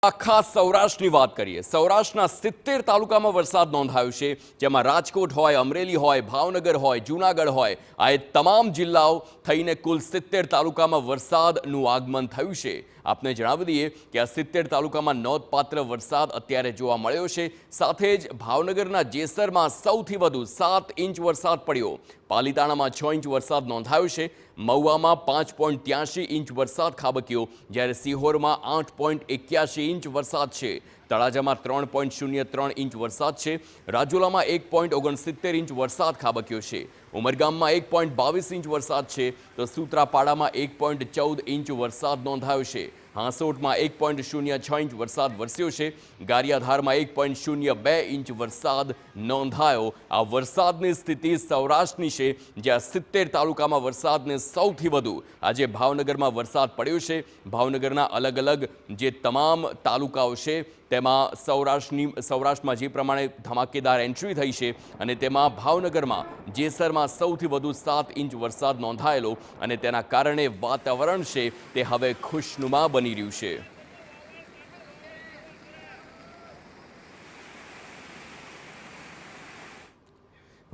આખા સૌરાષ્ટ્રની વાત કરીએ. સૌરાષ્ટ્રના 70 તાલુકામાં વરસાદ નોંધાયો છે, જેમાં રાજકોટ હોય, અમરેલી હોય, ભાવનગર હોય, જૂનાગઢ હોય, આ તમામ જિલ્લાઓ થઈને કુલ 70 તાલુકામાં વરસાદનું આગમન થયું છે. આપને જણાવી દઈએ કે આ 70 તાલુકામાં નોંધપાત્ર વરસાદ અત્યારે જોવા મળ્યો છે. સાથે જ ભાવનગરના જેસરમાં સૌથી વધુ 7 ઇંચ વરસાદ પડ્યો. પાલીતાણામાં 6 ઇંચ વરસાદ નોંધાયો છે. મહુવામાં 5.83 ઇંચ વરસાદ ખાબક્યો, જ્યારે સિહોરમાં 8.81 ઇંચ વરસાદ છે. તળાજામાં 3.03 ઇંચ વરસાદ છે. રાજુલામાં 1.69 ઇંચ વરસાદ ખાબક્યો છે. ઉમરગામમાં 1.22 ઇંચ વરસાદ છે, તો સૂત્રાપાડામાં 1.14 ઇંચ વરસાદ નોંધાયો છે. હાંસોટમાં 1.06 ઇંચ વરસાદ વરસ્યો છે. ગારિયાધારમાં 1.02 ઇંચ વરસાદ નોંધાયો. આ વરસાદની સ્થિતિ સૌરાષ્ટ્રની છે, જ્યાં 70 તાલુકામાં વરસાદને સૌથી વધુ આજે ભાવનગરમાં વરસાદ પડ્યો છે. ભાવનગરના અલગ અલગ જે તમામ તાલુકાઓ છે તેમાં સૌરાષ્ટ્રમાં જે પ્રમાણે ધમાકેદાર એન્ટ્રી થઈ છે, અને તેમાં ભાવનગરમાં જેસરમાં સૌથી વધુ 7 ઇંચ વરસાદ નોંધાયેલો, અને તેના કારણે વાતાવરણ છે તે હવે ખુશનુમા બની રહ્યું છે.